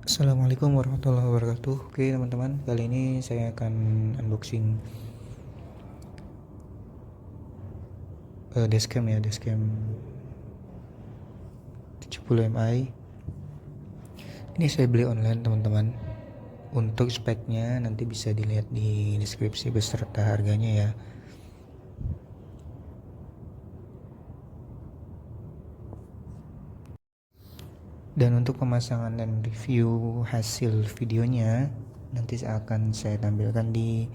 Assalamualaikum warahmatullahi wabarakatuh. Oke teman-teman, kali ini saya akan unboxing dashcam ya, dashcam 70Mi. Ini saya beli online teman-teman. Untuk speknya nanti bisa dilihat di deskripsi beserta harganya ya. Dan untuk pemasangan dan review hasil videonya nanti akan saya tampilkan di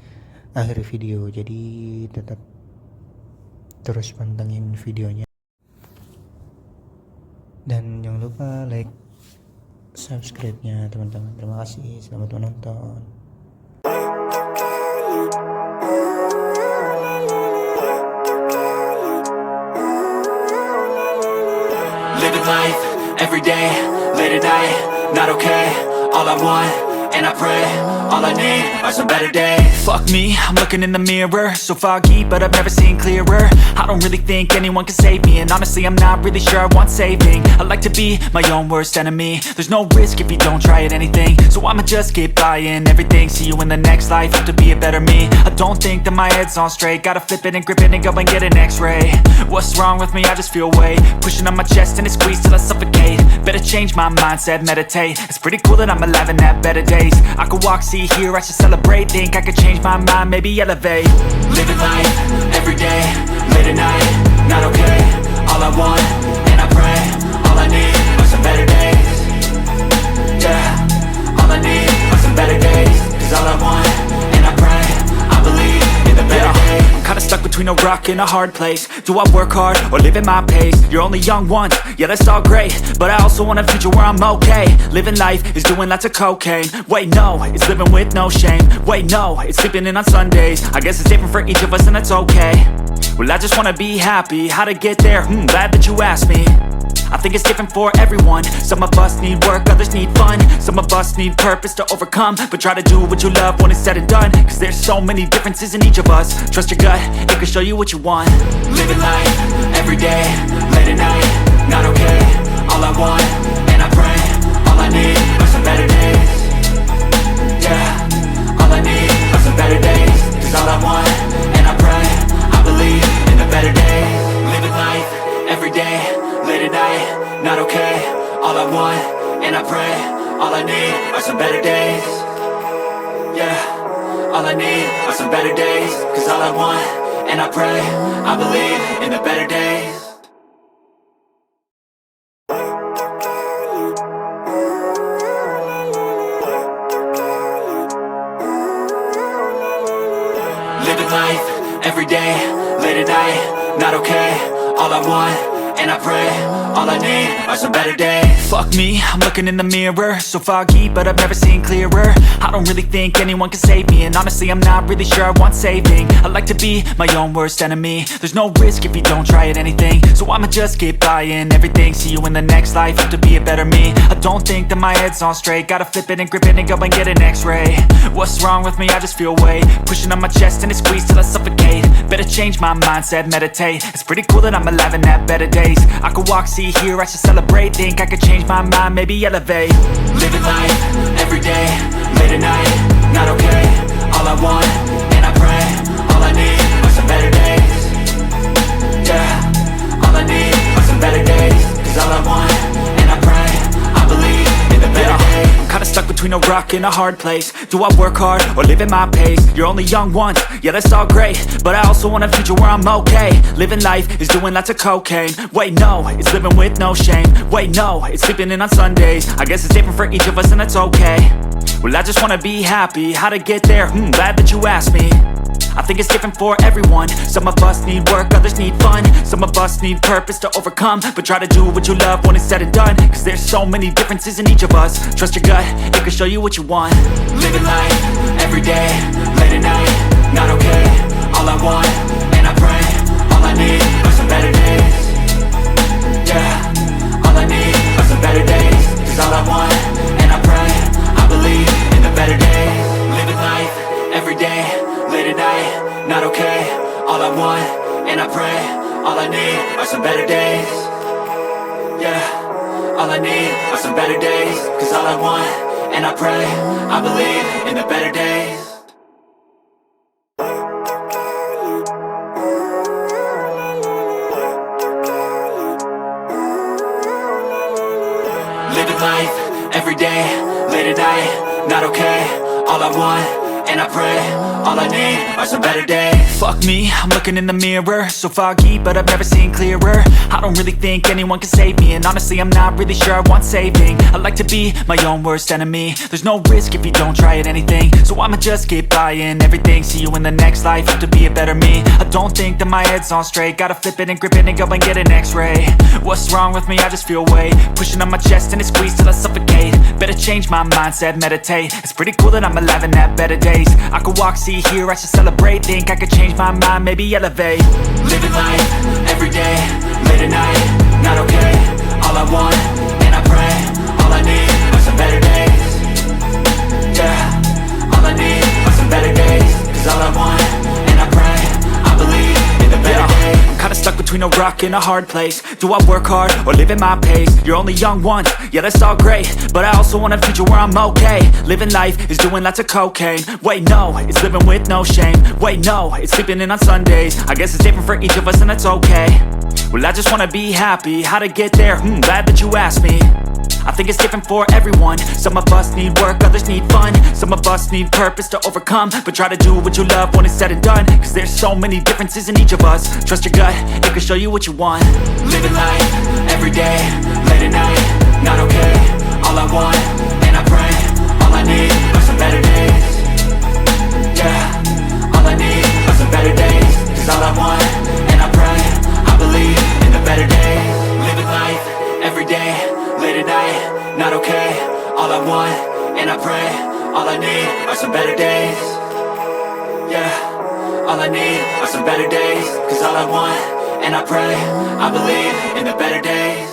akhir video. Jadi tetap terus pantengin videonya. Dan jangan lupa like, subscribe-nya teman-teman. Terima kasih, selamat menonton. Living life, every day, late at night, not okay. All I want, and I pray, all I need are some better days. Fuck me, I'm looking in the mirror, so foggy, but I've never seen clearer. I don't really think anyone can save me, and honestly I'm not really sure I want saving. I like to be my own worst enemy. There's no risk if you don't try at anything, so I'ma just keep buying everything. See you in the next life, hope to be a better me. I don't think that my head's on straight, gotta flip it and grip it and go and get an x-ray. What's wrong with me? I just feel weight pushing on my chest and it squeezes till I suffocate. Better change my mindset, meditate. It's pretty cool that I'm alive and have better days. I could walk, see, hear, I should celebrate. Think I could change my mind, maybe elevate. Living life, every day, late at night, not okay. All I want, and I pray, all I need are some better days. Yeah, all I need are some better days. Cause all I want, and I pray, I believe in the better days. I'm kinda stuck between a rock and a hard place. Do I work hard or live at my pace? You're only young once, yeah that's all great, but I also want a future where I'm okay. Living life is doing lots of cocaine. Wait no, it's living with no shame. Wait no, it's sleeping in on Sundays. I guess it's different for each of us and that's okay. Well I just wanna be happy, how to get there? Glad that you asked me. I think it's different for everyone. Some of us need work, others need fun. Some of us need purpose to overcome. But try to do what you love when it's said and done. Cause there's so many differences in each of us. Trust your gut, it can show you what you want. Living life, every day, late at night, not okay. All I want, and I pray, all I need are some better days. Yeah, all I need are some better days. Cause all I want, and I pray, I believe in the better days. Living life, every day, late at night, not okay. All I want, and I pray, all I need are some better days. Yeah, all I need are some better days. Cause all I want, and I pray, I believe in the better days. Living life, every day, late at night, not okay. All I want, and I pray, all I need are some better days. Fuck me, I'm looking in the mirror, so foggy, but I've never seen clearer. I don't really think anyone can save me, and honestly I'm not really sure I want saving. I like to be my own worst enemy. There's no risk if you don't try at anything, so I'ma just keep buying everything. See you in the next life, hope to be a better me. I don't think that my head's on straight, gotta flip it and grip it and go and get an x-ray. What's wrong with me? I just feel weight pushing on my chest and it squeezes till I suffocate. Better change my mindset, meditate. It's pretty cool that I'm alive and have better days. I could walk, see, hear, I should celebrate. Think I could change my mind, maybe elevate. Living life, every day, late at night, not okay. All I want, and I pray, all I need are some better days. Yeah, all I need are some better days. Cause all I want, and I pray, I believe in the better days. I'm kinda stuck between a rock and a hard place. Do I work hard or live at my pace? You're only young once, yeah that's all great, but I also want a future where I'm okay. Living life is doing lots of cocaine. Wait no, it's living with no shame. Wait no, it's sleeping in on Sundays. I guess it's different for each of us and that's okay. Well I just wanna be happy, how to get there? Glad that you asked me. I think it's different for everyone. Some of us need work, others need fun. Some of us need purpose to overcome. But try to do what you love when it's said and done. Cause there's so many differences in each of us. Trust your gut, it can show you what you want. Living life, every day, late at night, not okay. All I want, and I pray, all I need are some better days. Yeah, all I need are some better days. Cause all I want, and I pray, I believe in the better days. Living life, every day, late at night, not okay. All I want, and I pray, all I need are some better days. Yeah, all I need are some better days. Cause all I want, and I pray, I believe in the better days. Living life, everyday, late at night, not okay. All I want, and I pray, all I need are some better days. Fuck me, I'm looking in the mirror, so foggy, but I've never seen clearer. I don't really think anyone can save me, and honestly I'm not really sure I want saving. I like to be my own worst enemy. There's no risk if you don't try at anything, so I'ma just keep buying everything. See you in the next life, have to be a better me. I don't think that my head's on straight, gotta flip it and grip it and go and get an x-ray. What's wrong with me? I just feel weight pushing on my chest and it squeezes till I suffocate. Better change my mindset, meditate. It's pretty cool that I'm alive and have better days. I could walk, see, hear, I should celebrate. Think I could change my mind, maybe elevate. Living life, everyday, late at night, not okay. All I want, and I pray, all I need are some better days. Yeah, all I need are some better days. Cause all I want, and I pray, I believe in the better days. I'm kinda stuck between a rock and a hard place. Do I work hard or live at my pace? You're only young once, yeah that's all great, but I also want a future where I'm okay. Living life is doing lots of cocaine. Wait no, it's living with no shame. Wait no, it's sleeping in on Sundays. I guess it's different for each of us and that's okay. Well I just wanna be happy, how to get there? Glad that you asked me. I think it's different for everyone. Some of us need work, others need fun. Some of us need purpose to overcome. But try to do what you love when it's said and done. Cause there's so many differences in each of us. Trust your gut, it can show you what you want. Living life, everyday, late at night, not okay. All I want, and I pray, all I need are some better days. Yeah, all I need are some better days. Cause all I want, and I pray, I believe in the better days. Living life, everyday, late at night, not okay. All I want, and I pray, all I need are some better days. Yeah, all I need are some better days. Cause all I want, and I pray, I believe in the better days.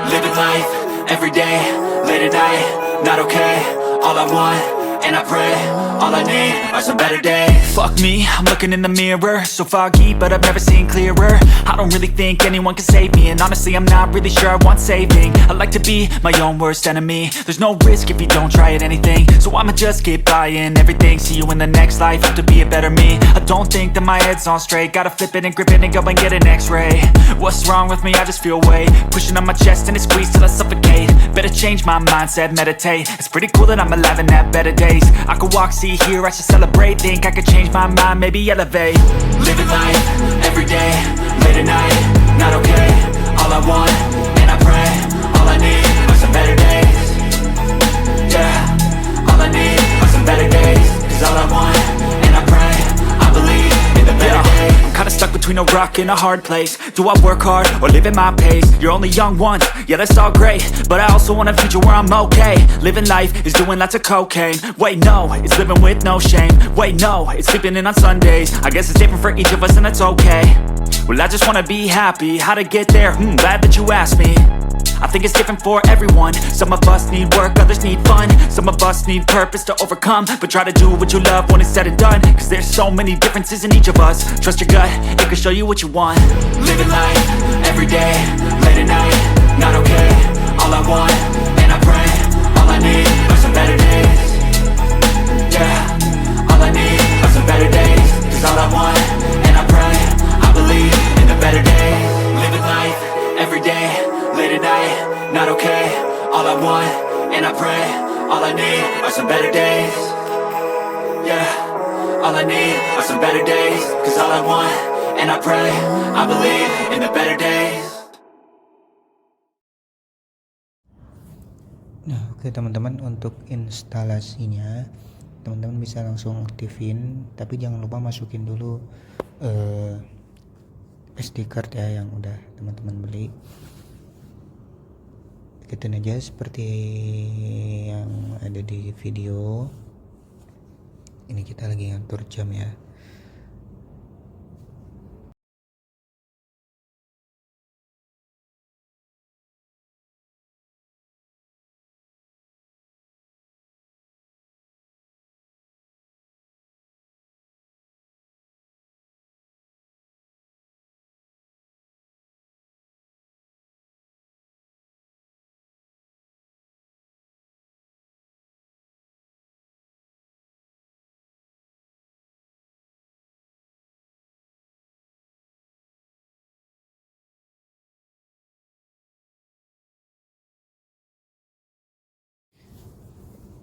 Living life, everyday, late at night, not okay. All I want, and I pray, all I need are some better days. Fuck me, I'm looking in the mirror, so foggy, but I've never seen clearer. I don't really think anyone can save me, and honestly I'm not really sure I want saving. I like to be my own worst enemy. There's no risk if you don't try at anything, so I'ma just keep buying everything. See you in the next life, have to be a better me. I don't think that my head's on straight, gotta flip it and grip it and go and get an x-ray. What's wrong with me? I just feel weight pushing on my chest and it squeezes till I suffocate. Better change my mindset, meditate. It's pretty cool that I'm alive and have better days. I could walk, see, hear, I should celebrate. Think I could change my mind, maybe elevate. Living life, everyday, late at night, not okay. All I want, and I pray, all I need are some better days. Yeah, all I need are some better days. Cause all I want, and I pray, I believe in the better days. I'm kinda stuck between a rock and a hard place. Do I work hard or live at my pace? You're only young once, yeah that's all great, but I also want a future where I'm okay. Living life is doing lots of cocaine. Wait no, it's living with no shame. Wait no, it's sleeping in on Sundays. I guess it's different for each of us and that's okay. Well I just wanna be happy, how to get there? Glad that you asked me. I think it's different for everyone. Some of us need work, others need fun. Some of us need purpose to overcome. But try to do what you love when it's said and done. Cause there's so many differences in each of us. Trust your gut, it can show you what you want. Living life, everyday, late at night, not okay. All I want, and I pray, all I need are some better days. Yeah, all I need are some better days. Cause all I want, and I pray, I believe in the better days. Living life, everyday, late at night, not okay. All I want, and I pray, all I need are some better days. Yeah, all I need are some better days. Cause all I want, and I pray, I believe in the better days. Nah, oke teman-teman, untuk instalasinya teman-teman bisa langsung aktifin, tapi jangan lupa masukin dulu SD card ya yang udah teman-teman beli. Ikutin aja seperti yang ada di video. Ini kita lagi ngatur jam ya.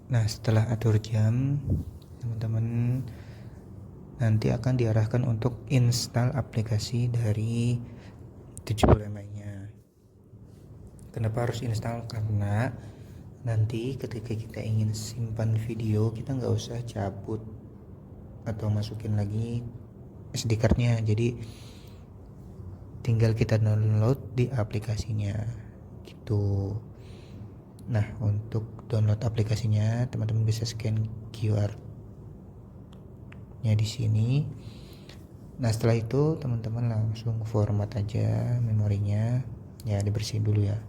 Nah, setelah atur jam, teman-teman nanti akan diarahkan untuk install aplikasi dari 70Mi-nya. Kenapa harus install? Karena nanti ketika kita ingin simpan video, kita nggak usah cabut atau masukin lagi SD card-nya. Jadi tinggal kita download di aplikasinya gitu. Nah, untuk download aplikasinya teman-teman bisa scan QR-nya di sini. Nah, setelah itu teman-teman langsung format aja memorinya, ya dibersihin dulu ya.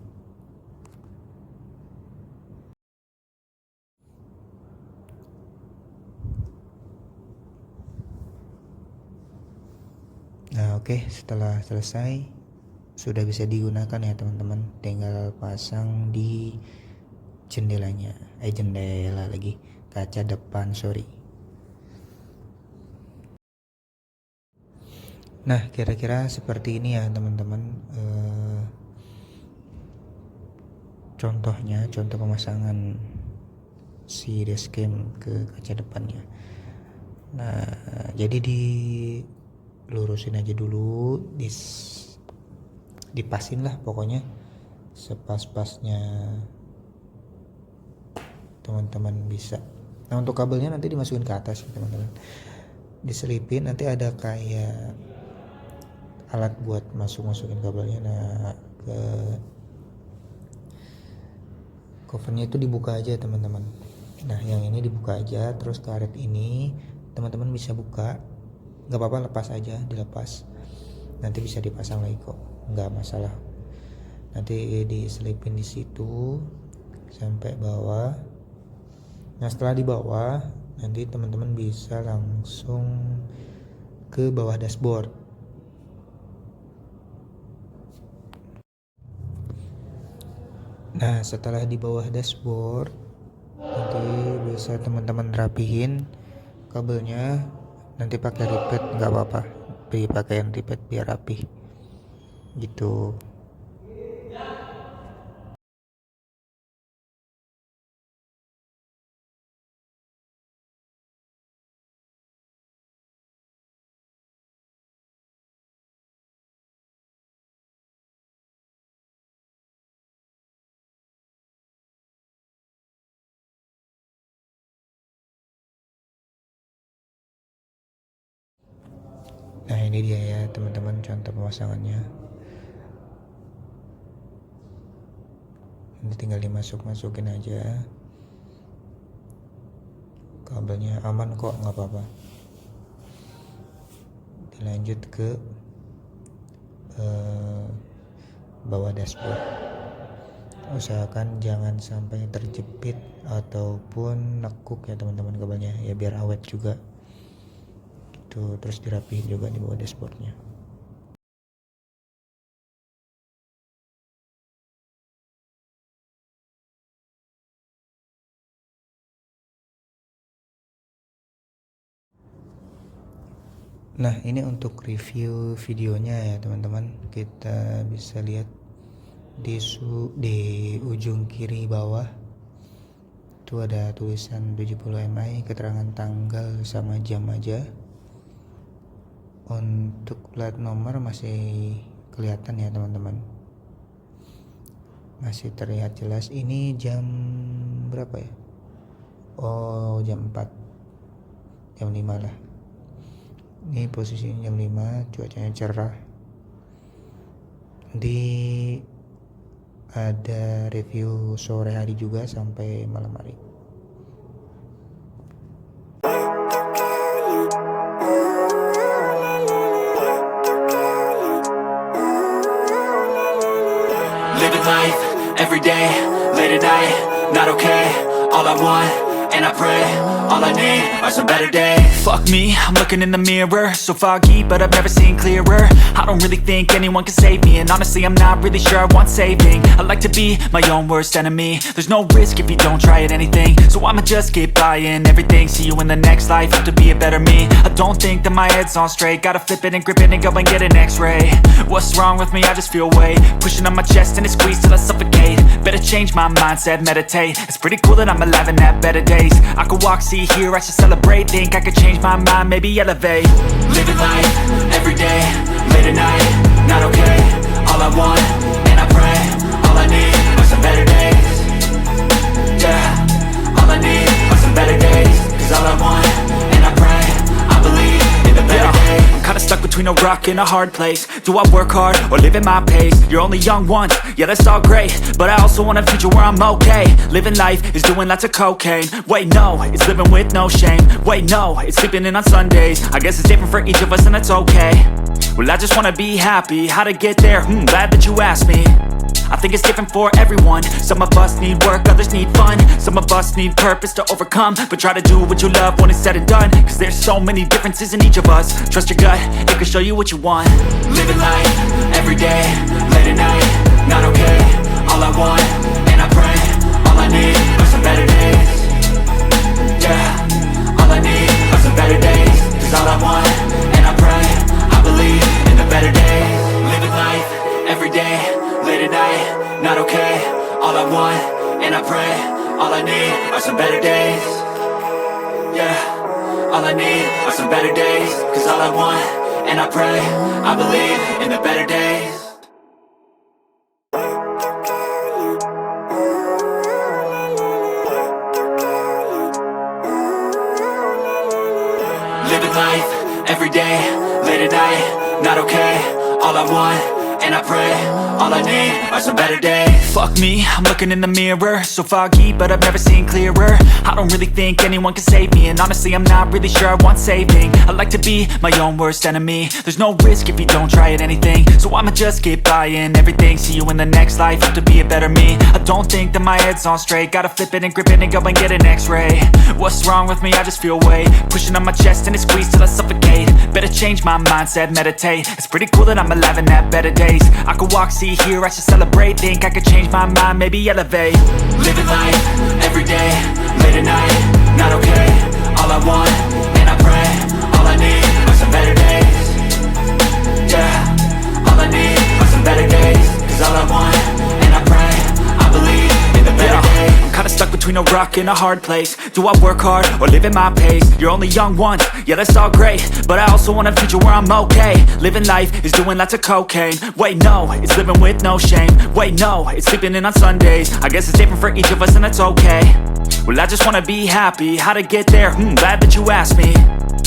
Nah, oke, setelah selesai sudah bisa digunakan ya teman-teman. Tinggal pasang di jendelanya, jendela lagi, kaca depan, sorry. Nah, kira-kira seperti ini ya teman-teman, contoh pemasangan si dashcam ke kaca depannya. Nah, jadi dilurusin aja dulu, dipasin lah pokoknya sepas-pasnya teman-teman bisa. Nah, untuk kabelnya nanti dimasukin ke atas teman-teman, diselipin, nanti ada kayak alat buat masukin kabelnya. Nah, ke covernya itu dibuka aja teman-teman. Nah, yang ini dibuka aja, terus karet ini teman-teman bisa buka, nggak apa-apa, lepas aja, dilepas, nanti bisa dipasang lagi kok, nggak masalah. Nanti diselipin di situ sampai bawah. Nah, setelah di bawah nanti teman-teman bisa langsung ke bawah dashboard. Nah, setelah di bawah dashboard nanti bisa teman-teman rapihin kabelnya, nanti pakai ripet nggak apa-apa, pakaian ripet biar rapih gitu. Nah, ini dia ya teman-teman contoh pemasangannya. Ini tinggal dimasukin aja, kabelnya aman kok, nggak apa-apa. Dilanjut ke bawah dashboard. Usahakan jangan sampai terjepit ataupun nekuk ya teman-teman kabelnya, ya biar awet juga gitu. Terus dirapihin juga di bawah dashboardnya. Nah, ini untuk review videonya ya teman-teman. Kita bisa lihat di ujung kiri bawah itu ada tulisan 70Mi, keterangan tanggal sama jam aja. Untuk plat nomor masih kelihatan ya teman-teman, masih terlihat jelas. Ini jam berapa ya? Oh, jam 4, jam 5 lah. Ini posisinya jam 5, cuacanya cerah. Ada review sore hari juga sampai malam hari. Living life, every day, late at night, not okay. All I want, and I pray, all I need are some better days. Fuck me, I'm looking in the mirror, so foggy, but I've never seen clearer. I don't really think anyone can save me, and honestly I'm not really sure I want saving. I like to be my own worst enemy. There's no risk if you don't try at anything, so I'ma just keep buying everything. See you in the next life, have to be a better me. I don't think that my head's on straight, gotta flip it and grip it and go and get an x-ray. What's wrong with me? I just feel weight pushing on my chest and it squeezes till I suffocate. Better change my mindset, meditate. It's pretty cool that I'm alive and have better days. I could walk, see, hear, I should celebrate. Think I could change my mind, maybe elevate. Living life, everyday, late at night, not okay. All I want, and I pray, all I need are some better days. Yeah, all I need are some better days. Cause all I want, and I pray, I believe in the better days. I'm kinda stuck between a rock and a hard place. Do I work hard or live at my pace? You're only young once, yeah that's all great, but I also want a future where I'm okay. Living life is doing lots of cocaine. Wait no, it's living with no shame. Wait no, it's sleeping in on Sundays. I guess it's different for each of us and that's okay. Well I just wanna be happy, how to get there? Glad that you asked me. I think it's different for everyone. Some of us need work, others need fun. Some of us need purpose to overcome. But try to do what you love when it's said and done. Cause there's so many differences in each of us. Trust your gut, it can show you what you want. Living life, everyday, late at night, not okay. All I want, and I pray, all I need are some better days. Yeah, all I need are some better days. Cause all I want, and I pray, I believe in the better days. Living life, everyday, late at night, not okay. All I want, and I pray, all I need are some better days. Yeah, all I need are some better days. Cause all I want, and I pray, I believe in the better days. Living life, everyday, late at night, not okay. All I want, and I pray, all I need are some better days. Fuck me, I'm looking in the mirror, so foggy, but I've never seen clearer. I don't really think anyone can save me, and honestly I'm not really sure I want saving. I like to be my own worst enemy. There's no risk if you don't try at anything, so I'ma just keep buying everything. See you in the next life, have to be a better me. I don't think that my head's on straight, gotta flip it and grip it and go and get an x-ray. What's wrong with me? I just feel weight pushing on my chest and it squeezes till I suffocate. Better change my mindset, meditate. It's pretty cool that I'm alive and have better days. I could walk, see, hear, I should celebrate. Think I could change my mind, maybe elevate. Living life, everyday, late at night, not okay. All I want, and I pray, all I need are some better days. Yeah, all I need are some better days. Cause all I want, and I pray, I believe in the better days. I'm kinda stuck between a rock and a hard place. Do I work hard or live at my pace? You're only young once, yeah that's all great, but I also want a future where I'm okay. Living life is doing lots of cocaine. Wait no, it's living with no shame. Wait no, it's sleeping in on Sundays. I guess it's different for each of us and that's okay. Well I just wanna be happy, how to get there? Glad that you asked me.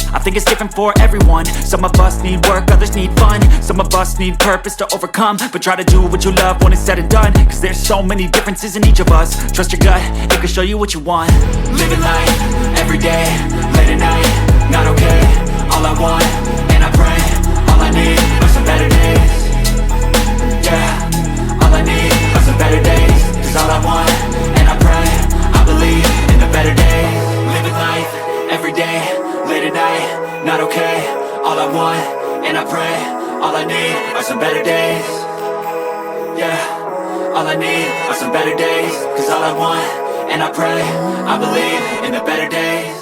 I think it's different for everyone. Some of us need work, others need fun. Some of us need purpose to overcome. But try to do what you love when it's said and done. Cause there's so many differences in each of us. Trust your gut, it can show you what you want. Living life, everyday, late at night, not okay. All I want, and I pray, all I need are some better days. Yeah, all I need are some better days. Cause all I want, and I pray, I believe in the better days. Living life, everyday, late at night, not okay. All I want, and I pray, all I need are some better days. Yeah, all I need are some better days. Cause all I want, and I pray, I believe in the better days.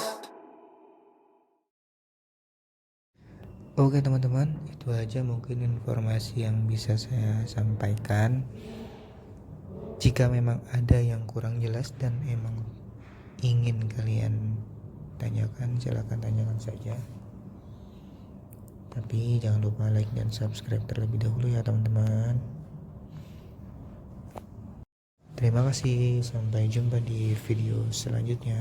Oke teman-teman, itu aja mungkin informasi yang bisa saya sampaikan. Jika memang ada yang kurang jelas dan emang ingin kalian tanyakan, silahkan tanyakan saja. Tapi jangan lupa like dan subscribe terlebih dahulu ya teman-teman. Terima kasih, sampai jumpa di video selanjutnya.